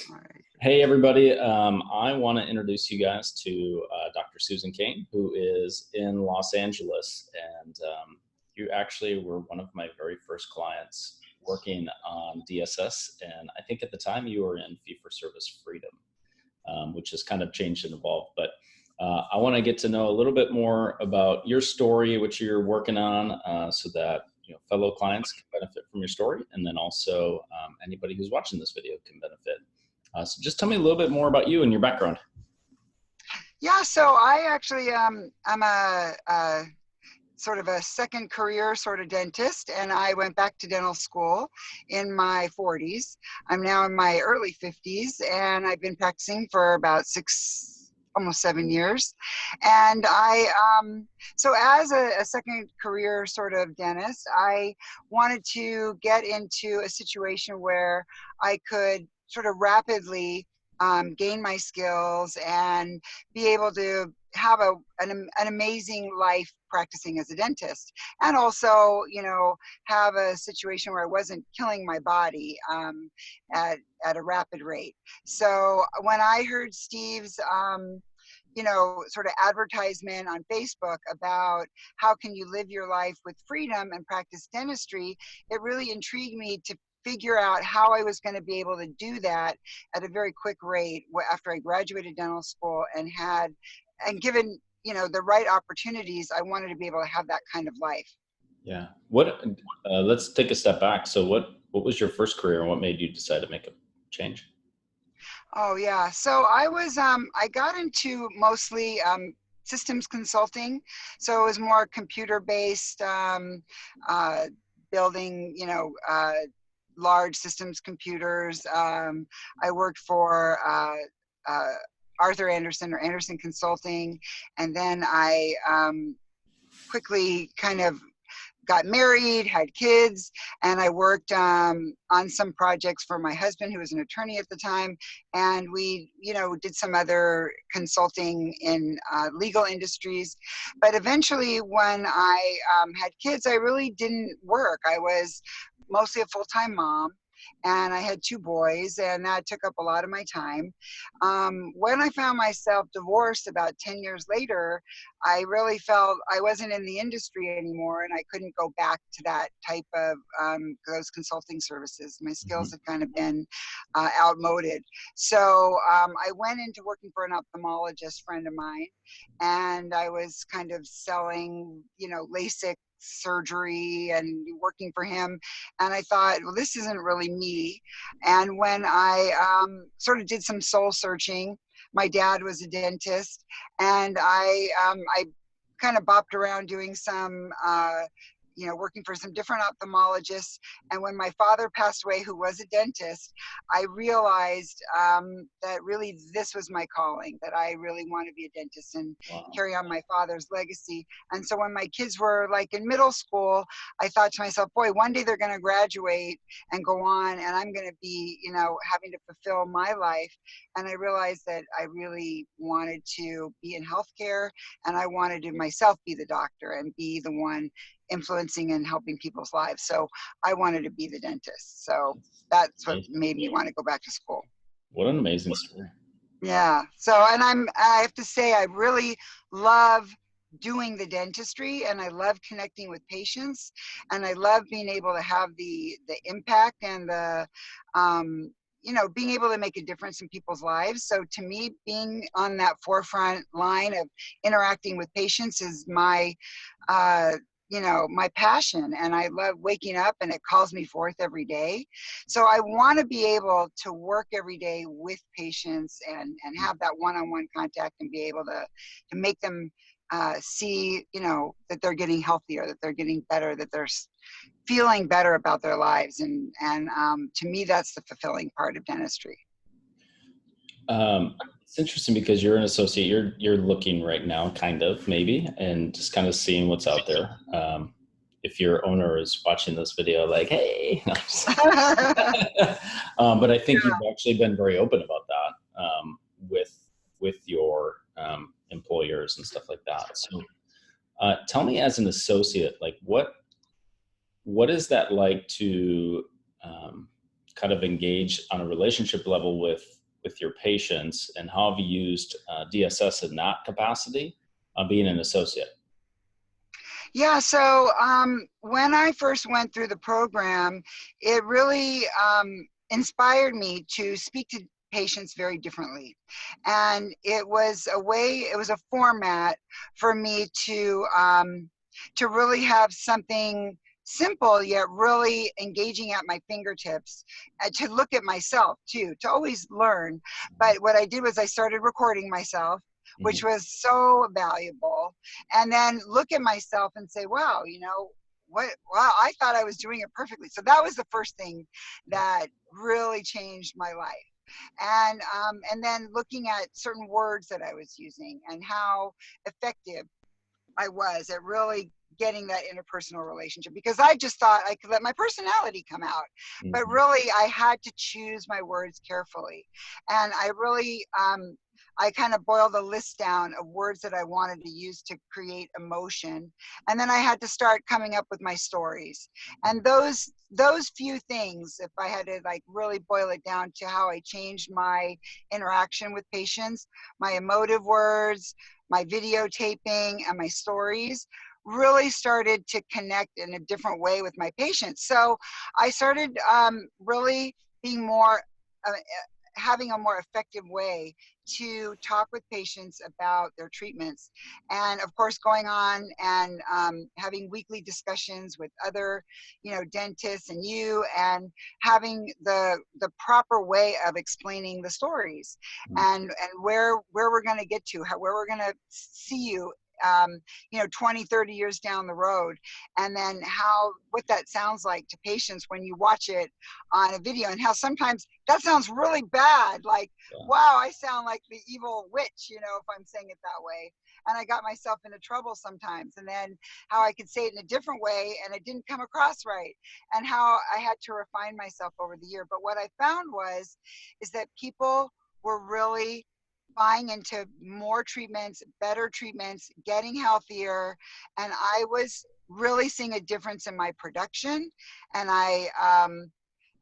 All right. Hey, everybody. I want to introduce you guys to Dr. Susan Kane, who is in Los Angeles. And you actually were one of my very first clients working on DSS. And I think at the time you were in fee-for-service freedom, which has kind of changed and evolved. But I want to get to know a little bit more about your story, what you're working on, so that fellow clients can benefit from your story. And then also anybody who's watching this video can benefit. So just tell me a little bit more about you and your background. Yeah, so I actually I'm a sort of a second career sort of dentist, and I went back to dental school in my 40s. I'm now in my early 50s, and I've been practicing for about almost 7 years. And so as a second career sort of dentist, I wanted to get into a situation where I could sort of rapidly gain my skills and be able to have an amazing life practicing as a dentist, and also, have a situation where I wasn't killing my body at a rapid rate. So when I heard Steve's sort of advertisement on Facebook about how can you live your life with freedom and practice dentistry, it really intrigued me to figure out how I was going to be able to do that at a very quick rate after I graduated dental school and given the right opportunities, I wanted to be able to have that kind of life. Yeah. Let's take a step back. So what was your first career and what made you decide to make a change? Oh yeah. So I got into mostly systems consulting. So it was more computer based, building, large systems computers. I worked for Arthur Andersen or Andersen Consulting, and then I quickly kind of got married, had kids, and I worked on some projects for my husband, who was an attorney at the time, and we, did some other consulting in legal industries. But eventually, when I had kids, I really didn't work. I was mostly a full-time mom, and I had 2 boys, and that took up a lot of my time. When I found myself divorced about 10 years later, I really felt I wasn't in the industry anymore, and I couldn't go back to that type of those consulting services. My skills had kind of been outmoded. So I went into working for an ophthalmologist friend of mine, and I was kind of selling, LASIK surgery and working for him. And I thought, well, this isn't really me. And when I sort of did some soul searching, my dad was a dentist, and I kind of bopped around doing some working for some different ophthalmologists. And when my father passed away, who was a dentist, I realized that really this was my calling, that I really want to be a dentist and carry on my father's legacy. And so when my kids were like in middle school, I thought to myself, boy, one day they're going to graduate and go on, and I'm going to be, having to fulfill my life. And I realized that I really wanted to be in healthcare, and I wanted to myself be the doctor and be the one influencing and helping people's lives. So I wanted to be the dentist. So that's what made me want to go back to school. What an amazing story. Yeah. So, and I have to say, I really love doing the dentistry, and I love connecting with patients, and I love being able to have the impact and the, being able to make a difference in people's lives. So to me, being on that forefront line of interacting with patients is my, my passion, and I love waking up and it calls me forth every day. So I want to be able to work every day with patients and have that one-on-one contact and be able to make them see, that they're getting healthier, that they're getting better, that they're feeling better about their lives. And to me, that's the fulfilling part of dentistry. It's interesting because you're an associate, you're looking right now, kind of, maybe, and just kind of seeing what's out there. If your owner is watching this video, like, hey, no, but I think you've actually been very open about that with your employers and stuff like that. So tell me, as an associate, like what is that like to kind of engage on a relationship level with your patients, and how have you used DSS in that capacity, being an associate? Yeah, so when I first went through the program, it really inspired me to speak to patients very differently. And it was a format for me to really have something simple yet really engaging at my fingertips, to look at myself too, to always learn. But what I did was I started recording myself, which was so valuable, and then look at myself and say, wow, wow, I thought I was doing it perfectly. So that was the first thing that really changed my life. And then looking at certain words that I was using and how effective I was at really getting that interpersonal relationship, because I just thought I could let my personality come out, but really I had to choose my words carefully. And I really, I kind of boiled a list down of words that I wanted to use to create emotion. And then I had to start coming up with my stories. And those few things, if I had to like really boil it down to how I changed my interaction with patients, my emotive words, my videotaping, and my stories really started to connect in a different way with my patients. So I started really being more, having a more effective way to talk with patients about their treatments. And of course, going on and having weekly discussions with other, dentists and and having the proper way of explaining the stories, and where we're going to get to, where we're going to see you 20, 30 years down the road, and then what that sounds like to patients when you watch it on a video, and how sometimes that sounds really bad, like, wow, I sound like the evil witch, if I'm saying it that way. And I got myself into trouble sometimes, and then how I could say it in a different way and it didn't come across right, and how I had to refine myself over the year. But what I found is that people were really buying into more treatments, better treatments, getting healthier. And I was really seeing a difference in my production. And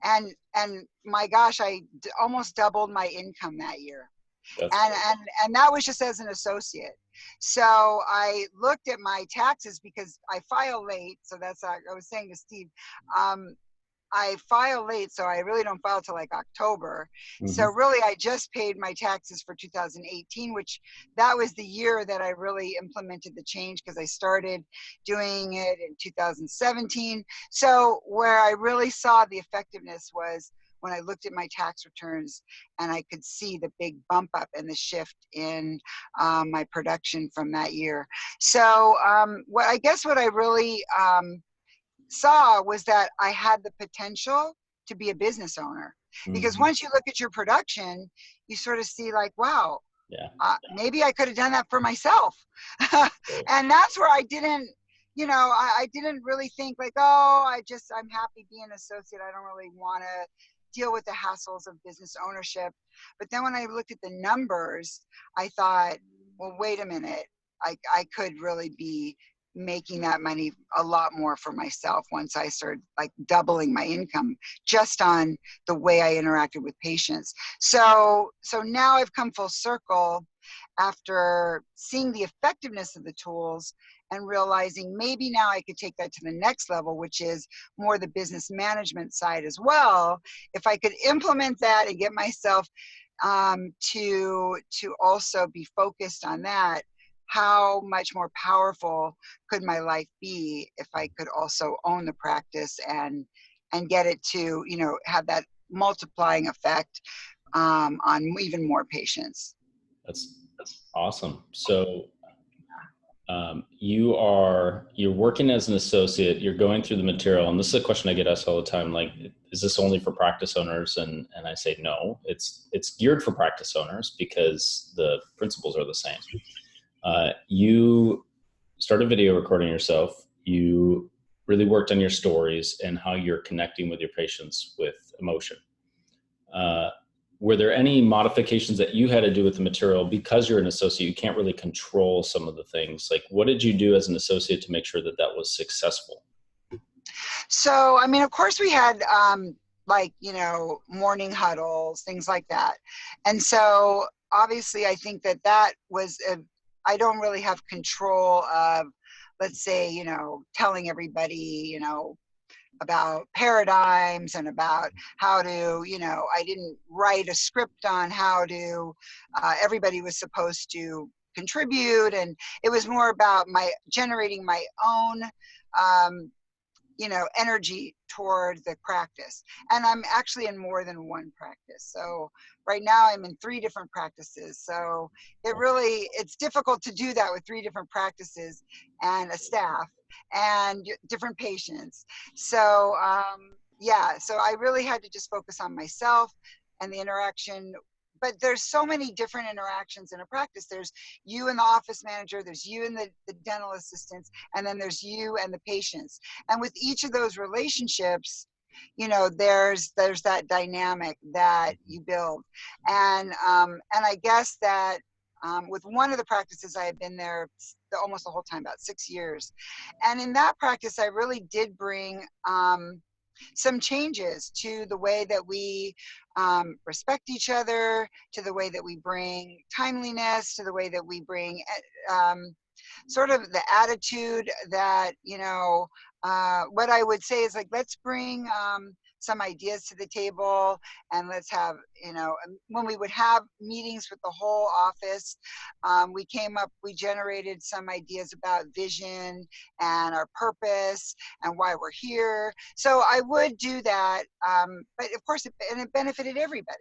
and my gosh, I almost doubled my income that year. And that was just as an associate. So I looked at my taxes because I file late. So that's, I was saying to Steve, I file late, so I really don't file till like October. So really, I just paid my taxes for 2018, which that was the year that I really implemented the change, because I started doing it in 2017. So where I really saw the effectiveness was when I looked at my tax returns and I could see the big bump up and the shift in my production from that year. So what I really saw was that I had the potential to be a business owner, because once you look at your production, you sort of see like, wow, maybe I could have done that for myself. And that's where I didn't, I didn't really think like, oh, I'm happy being an associate. I don't really want to deal with the hassles of business ownership. But then when I looked at the numbers, I thought, well, wait a minute, I could really be making that money a lot more for myself once I started like doubling my income just on the way I interacted with patients. So now I've come full circle after seeing the effectiveness of the tools and realizing maybe now I could take that to the next level, which is more the business management side as well. If I could implement that and get myself to also be focused on that, how much more powerful could my life be if I could also own the practice and get it to, have that multiplying effect on even more patients. That's awesome. So you're working as an associate, you're going through the material, and this is a question I get asked all the time, like, is this only for practice owners? And I say, no, it's geared for practice owners because the principles are the same. You started video recording yourself. You really worked on your stories and how you're connecting with your patients with emotion. Were there any modifications that you had to do with the material? Because you're an associate, you can't really control some of the things. Like, what did you do as an associate to make sure that that was successful? So, I mean, of course we had like, you know, morning huddles, things like that. And so obviously I think that that was, I don't really have control of, let's say, you know, telling everybody, you know, about paradigms and about how to, you know, I didn't write a script on how to, everybody was supposed to contribute. And it was more about my generating my own, you know, energy toward the practice. And I'm actually in more than one practice. So right now I'm in 3 different practices. So it really, it's difficult to do that with 3 different practices and a staff and different patients. So yeah, so I really had to just focus on myself and the interaction. But there's so many different interactions in a practice. There's you and the office manager, there's you and the dental assistants, and then there's you and the patients. And with each of those relationships, you know, there's that dynamic that you build. And I guess that with one of the practices, I had been there almost the whole time, about 6 years. And in that practice, I really did bring some changes to the way that we respect each other, to the way that we bring timeliness, to the way that we bring sort of the attitude that, you know, what I would say is like, let's bring some ideas to the table, and let's have, you know, when we would have meetings with the whole office, we generated some ideas about vision and our purpose and why we're here. So I would do that, but of course, it benefited everybody.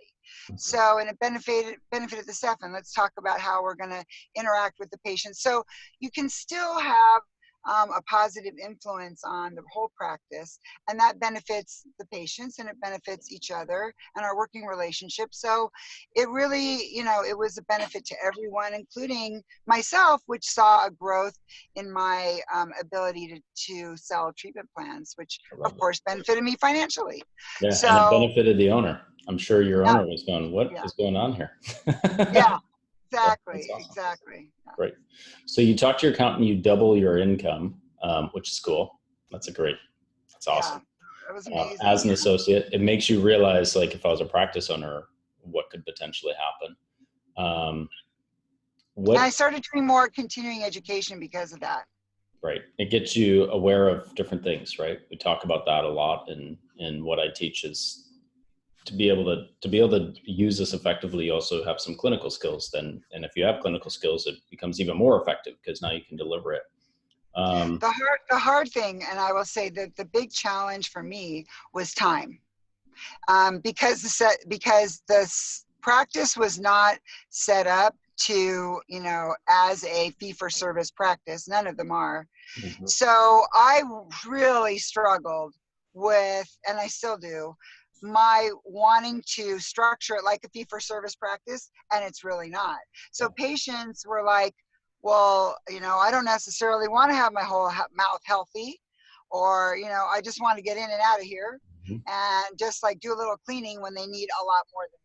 So, and it benefited the staff. And let's talk about how we're going to interact with the patients. So you can still have a positive influence on the whole practice, and that benefits the patients and it benefits each other and our working relationship. So it really, you know, it was a benefit to everyone, including myself, which saw a growth in my ability to sell treatment plans, which of course benefited me financially. Yeah, So and it benefited the owner. I'm sure your yeah, owner was going, "What yeah, is going on here?" yeah, Yeah, that's exactly, awesome. exactly. Yeah. Great. So you talk to your accountant, you double your income, which is cool. That's Yeah, awesome. it was As amazing. an associate, it makes you realize, like, if I was a practice owner, what could potentially happen. And I What started doing more continuing education because of that. Right. It gets you aware of different things, right? We talk about that a lot in what I teach is to be able to use this effectively, you also have some clinical skills then. And if you have clinical skills, it becomes even more effective because now you can deliver it. The hard thing, and I will say that the big challenge for me was time, because the practice was not set up to, you know, as a fee-for-service practice. None of them are. Mhm. So I really struggled with, and I still do, my wanting to structure it like a fee-for-service practice, and it's really not. So patients were like, well, you know, I don't necessarily want to have my whole mouth healthy, or, you know, I just want to get in and out of here Mhm. and just like do a little cleaning when they need a lot more than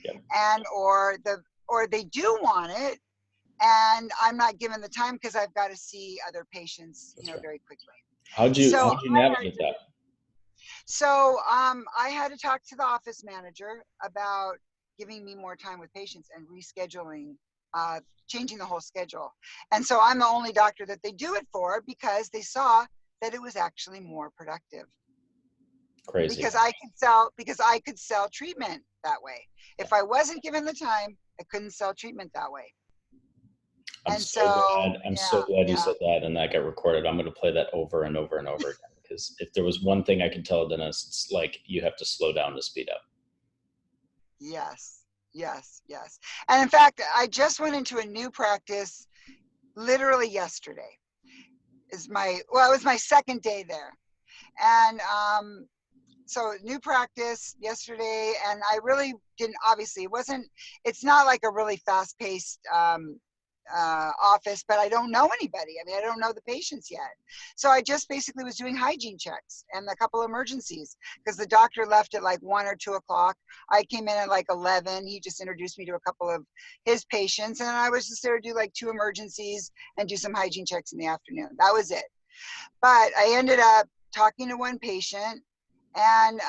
Yep. that. And or they do want it, and I'm not given the time because I've got to see other patients, you That's know, right. very quickly. How'd you So how'd you navigate that? I had to talk to the office manager about giving me more time with patients and rescheduling, changing the whole schedule. And so I'm the only doctor that they do it for, because they saw that it was actually more productive. Crazy. Because I could sell treatment that way. If I wasn't given the time, I couldn't sell treatment that way. I'm And so so glad. I'm so yeah, glad you yeah, said that, and that got recorded. I'm going to play that over and over and over again, because if there was one thing I could tell a dentist, it's like you have to slow down to speed up. yes, yes, yes. And in fact, I just went into a new practice literally yesterday. It was my second day there. And so new practice yesterday, and I really didn't, obviously it's not like a really fast paced office, but I don't know anybody. I mean, I don't know the patients yet. So I just basically was doing hygiene checks and a couple of emergencies, because the doctor left at like 1 or 2 o'clock. I came in at like 11. He just introduced me to a couple of his patients, and I was just there to do like 2 emergencies and do some hygiene checks in the afternoon. That was it. But I ended up talking to one patient, and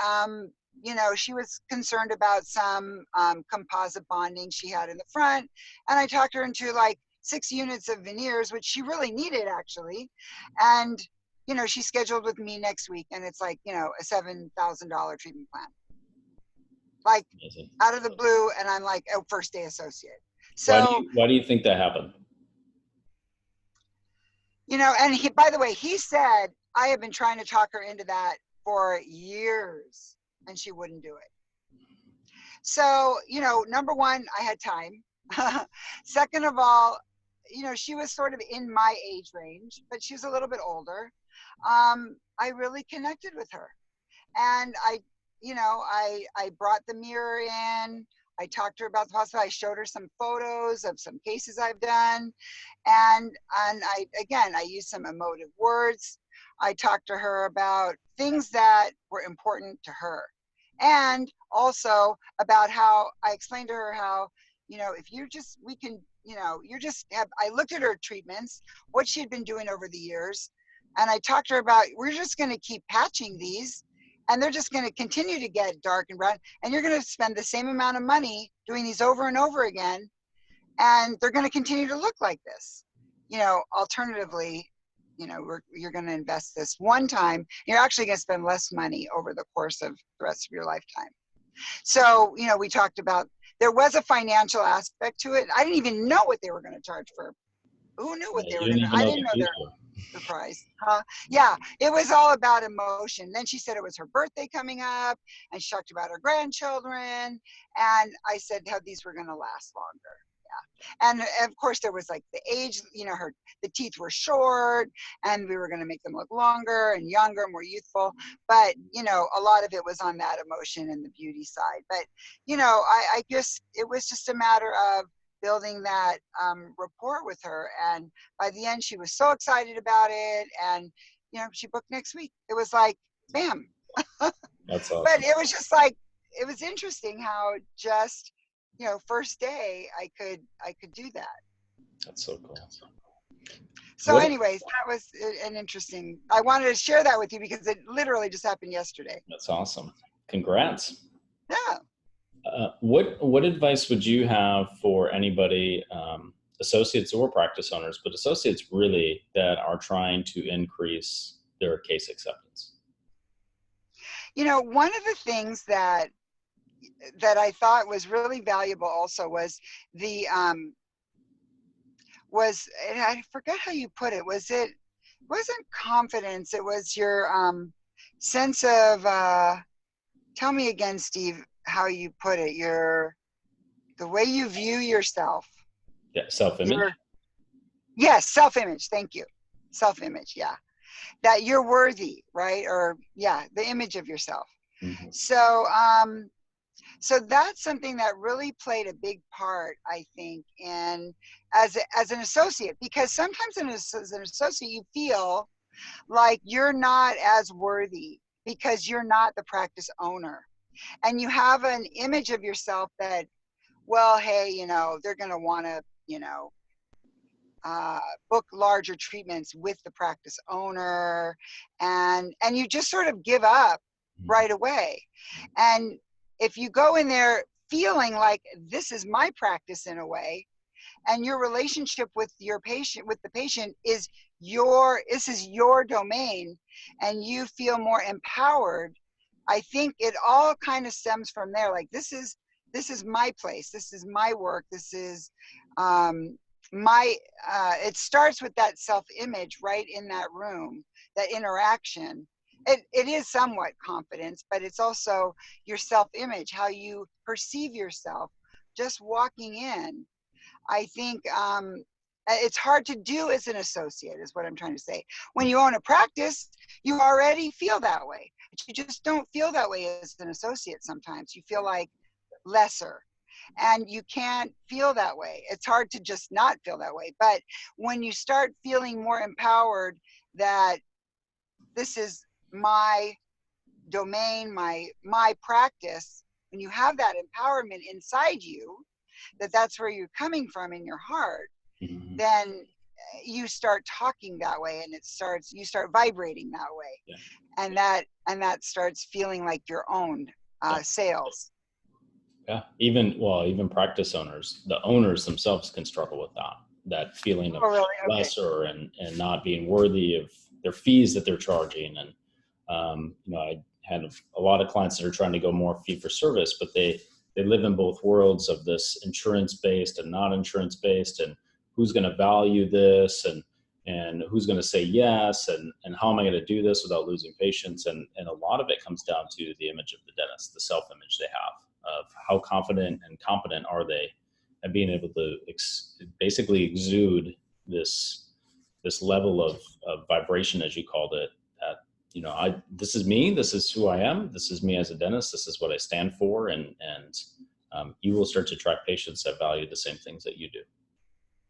she was concerned about some composite bonding she had in the front. And I talked her into like 6 units of veneers, which she really needed actually. And, she's scheduled with me next week, and it's like, a $7,000 treatment plan, like Amazing. out of the blue. And I'm like a first day associate. Why So, do you think that happened? and he, by the way, he said, I have been trying to talk her into that for years, and she wouldn't do it. So, number one, I had time. Second of all, she was sort of in my age range, but she was a little bit older. I really connected with her. And I brought the mirror in. I talked to her about the hospital. I showed her some photos of some cases I've done. And I used some emotive words. I talked to her about things that were important to her. And also about how I explained to her how, if you're just, we can, I looked at her treatments, what she had been doing over the years. And I talked to her about, we're just going to keep patching these, and they're just going to continue to get dark and brown. And you're going to spend the same amount of money doing these over and over again. And they're going to continue to look like this. Alternatively, you're going to invest this one time. You're actually going to spend less money over the course of the rest of your lifetime. So, we talked about, there was a financial aspect to it. I didn't even know what they were going to charge for. Who knew what they were going to, I didn't know their price. Yeah, it was all about emotion. Then she said it was her birthday coming up, and she talked about her grandchildren. And I said how these were going to last longer. Yeah. And of course there was like the age, the teeth were short, and we were going to make them look longer and younger, more youthful. But, a lot of it was on that emotion and the beauty side. But, I guess it was just a matter of building that rapport with her. And by the end, she was so excited about it. And, she booked next week. It was like, bam. That's awesome. But it was just like, it was interesting how just, first day I could do that. That's so cool. So anyways, that was an interesting, I wanted to share that with you because it literally just happened yesterday. That's awesome. Congrats. Yeah. What advice would you have for anybody, associates or practice owners, but associates really, that are trying to increase their case acceptance? One of the things that I thought was really valuable also was and I forget how you put it. It wasn't confidence. It was your sense of, tell me again, Steve, how you put it, the way you view yourself. Yeah, self-image. Yes, self-image. Thank you. Self-image. Yeah. That you're worthy, right? Or the image of yourself. Mm-hmm. So that's something that really played a big part, I think, in as an associate, because sometimes as an associate, you feel like you're not as worthy because you're not the practice owner. And you have an image of yourself that, well, hey, they're going to want to, book larger treatments with the practice owner, and you just sort of give up right away. And if you go in there feeling like this is my practice in a way, and your relationship with the patient is this is your domain, and you feel more empowered, I think it all kind of stems from there. Like, this is my place. This is my work. This is it starts with that self-image right in that room, that interaction. It is somewhat confidence, but it's also your self-image, how you perceive yourself just walking in. I think it's hard to do as an associate, is what I'm trying to say. When you own a practice, you already feel that way. But you just don't feel that way as an associate sometimes. You feel like lesser. And you can't feel that way. It's hard to just not feel that way. But when you start feeling more empowered, that this is my domain, my practice, when you have that empowerment inside you, that's where you're coming from in your heart, mm-hmm. then you start talking that way, and you start vibrating that way. Yeah. And that starts feeling like you're owned Yeah. sales. Yeah. Even practice owners, the owners themselves can struggle with that feeling of Oh, really? Okay. lesser and not being worthy of their fees that they're charging. And, I had a lot of clients that are trying to go more fee for service, but they live in both worlds of this insurance based and not insurance based, and who's going to value this, and who's going to say yes, and how am I going to do this without losing patients? And a lot of it comes down to the image of the dentist, the self-image they have of how confident and competent are they at being able to basically exude this level of vibration, as you called it, that, this is me, this is who I am, this is me as a dentist, this is what I stand for, and you will start to attract patients that value the same things that you do.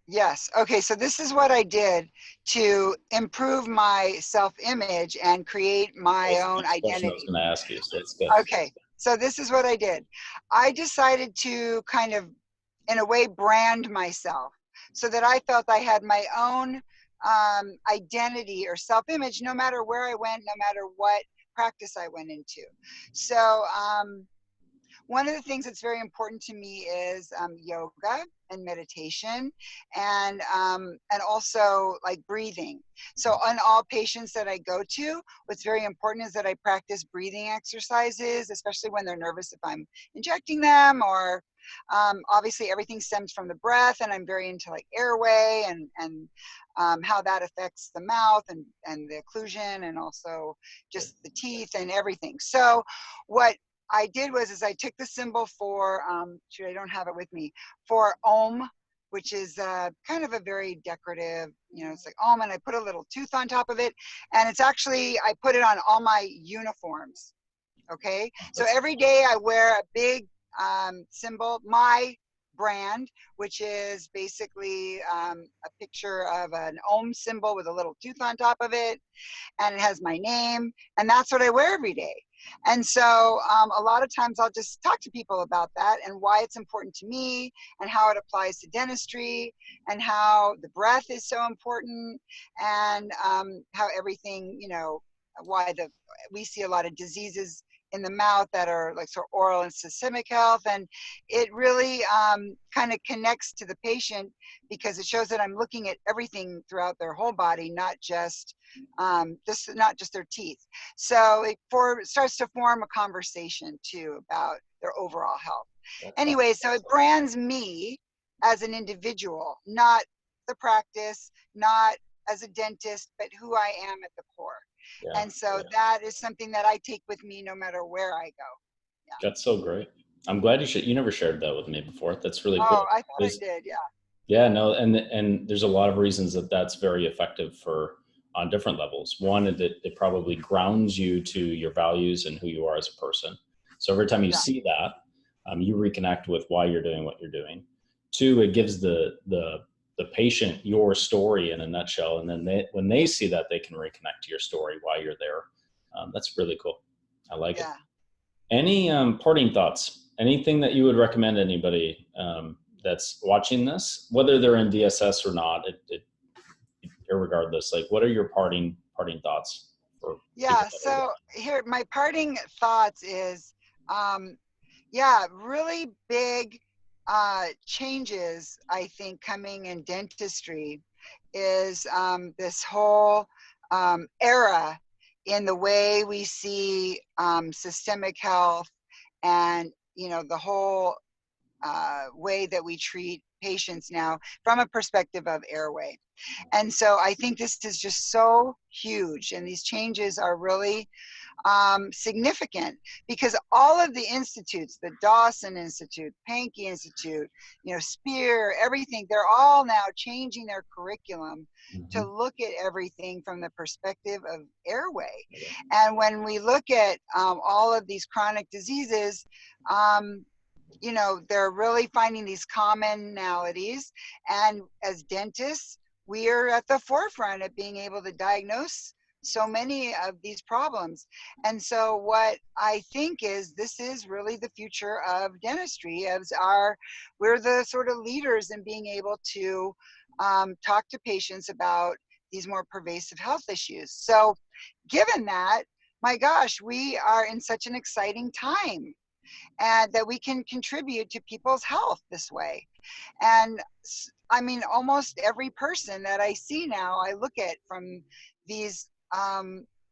Yes. Okay. So this is what I did to improve my self-image and create my That's the own next question I was identity. going to ask you, so that's good. Okay. So this is what I did. I decided to kind of, in a way, brand myself so that I felt I had my own identity or self-image, no matter where I went, no matter what practice I went into. So one of the things that's very important to me is yoga and meditation, and also like breathing. So on all patients that I go to, what's very important is that I practice breathing exercises, especially when they're nervous if I'm injecting them, or obviously everything stems from the breath, and I'm very into like airway and how that affects the mouth and the occlusion, and also just the teeth and everything. So what I did was I took the symbol for, I don't have it with me, for Om, which is kind of a very decorative, it's like Om, and I put a little tooth on top of it. And it's actually, I put it on all my uniforms. Okay. So every day I wear a big symbol, my brand, which is basically a picture of an Om symbol with a little tooth on top of it. And it has my name. And that's what I wear every day. And so a lot of times I'll just talk to people about that and why it's important to me and how it applies to dentistry and how the breath is so important, and how everything, why we see a lot of diseases in the mouth that are like sort of oral and systemic health. And it really kind of connects to the patient because it shows that I'm looking at everything throughout their whole body, not just their teeth. So it starts to form a conversation too about their overall health. Anyway, so it brands me as an individual, not the practice, not as a dentist, but who I am at the core. Yeah. And so that is something that I take with me no matter where I go. Yeah. That's so great. I'm glad you never shared that with me before. That's really cool. Oh, I thought I did. Yeah. Yeah, no, and there's a lot of reasons that's very effective on different levels. One, it probably grounds you to your values and who you are as a person. So every time you see that, you reconnect with why you're doing what you're doing. Two, it gives the patient your story in a nutshell, and then when they see that, they can reconnect to your story while you're there. That's really cool. I like it. Any parting thoughts? Anything that you would recommend anybody that's watching this, whether they're in DSS or not, irregardless, like what are your parting thoughts for? So here, my parting thoughts is, really big changes, I think, coming in dentistry is this whole era in the way we see systemic health, and the whole way that we treat patients now from a perspective of airway. And so I think this is just so huge, and these changes are really significant because all of the institutes, the Dawson Institute, Pankey Institute, Spear, everything, they're all now changing their curriculum to look at everything from the perspective of airway. And when we look at all of these chronic diseases, they're really finding these commonalities. And as dentists, we are at the forefront of being able to diagnose so many of these problems. And so what I think is this is really the future of dentistry, we're the sort of leaders in being able to talk to patients about these more pervasive health issues. So given that, my gosh, we are in such an exciting time, and that we can contribute to people's health this way. And I mean, almost every person that I see now, I look at from these,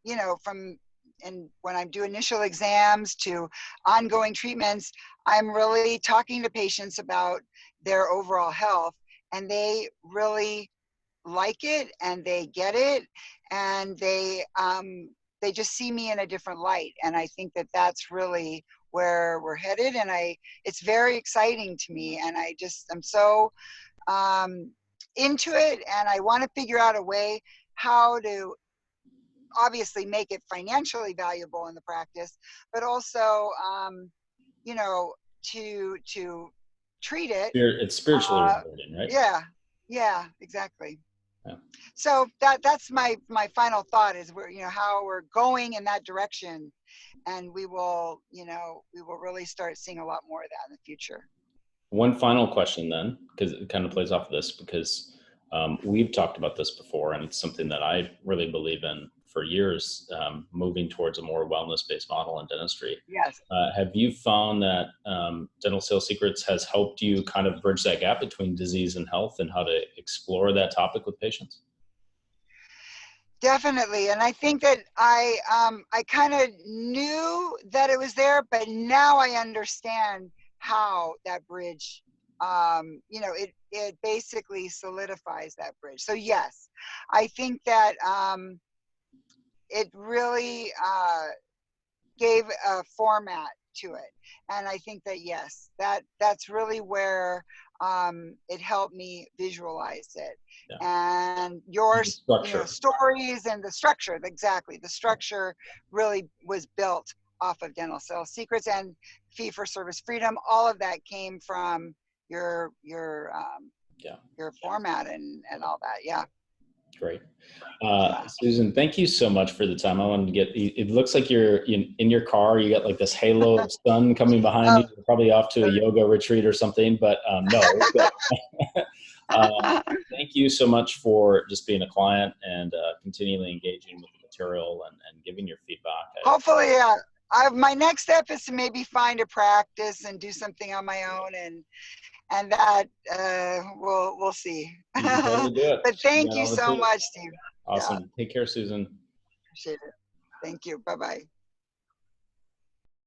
you know, from, and when I do initial exams to ongoing treatments, I'm really talking to patients about their overall health, and they really like it and they get it, and they just see me in a different light. And I think that that's really where we're headed, and it's very exciting to me, and I'm so um, into it, and I want to figure out a way how to obviously make it financially valuable in the practice, but also you know, to treat it. It's spiritually uh, rewarding, right? yeah, yeah, exactly. Yeah. So that's my final thought, is we're, you know, how we're going in that direction, and we will, you know, we will really start seeing a lot more of that in the future. One final question then, because it kind of plays off of this, because we've talked about this before, and it's something that I really believe in for years, moving towards a more wellness-based model in dentistry. Yes, Have you found that Dental Sales Secrets has helped you kind of bridge that gap between disease and health, and how to explore that topic with patients? definitely. And I think that I kind of knew that it was there, but now I understand how that bridge, you know, it basically solidifies that bridge. So yes, I think that it really gave a format to it. And I think that yes, that's really where it helped me visualize it. Yeah. And And the yours, you know, structure. stories and the structure, exactly. The structure really was built off of Dental Sales Secrets and Fee for Service Freedom. All of that came from your Yeah. your format and all that. Yeah. Great. Yeah. Susan, thank you so much for the time. I wanted to get, it looks like you're in your car, you got like this halo of sun coming behind you. You're probably off to a yoga retreat or something, but no. Thank you so much for just being a client and continually engaging with the material and giving your feedback. Hopefully, my next step is to maybe find a practice and do something on my own, and that we'll see. You can totally do it. But You thank got you all the so tools. much, Steve. Yeah, Awesome. Take care, Susan. appreciate it. Thank you. Bye bye.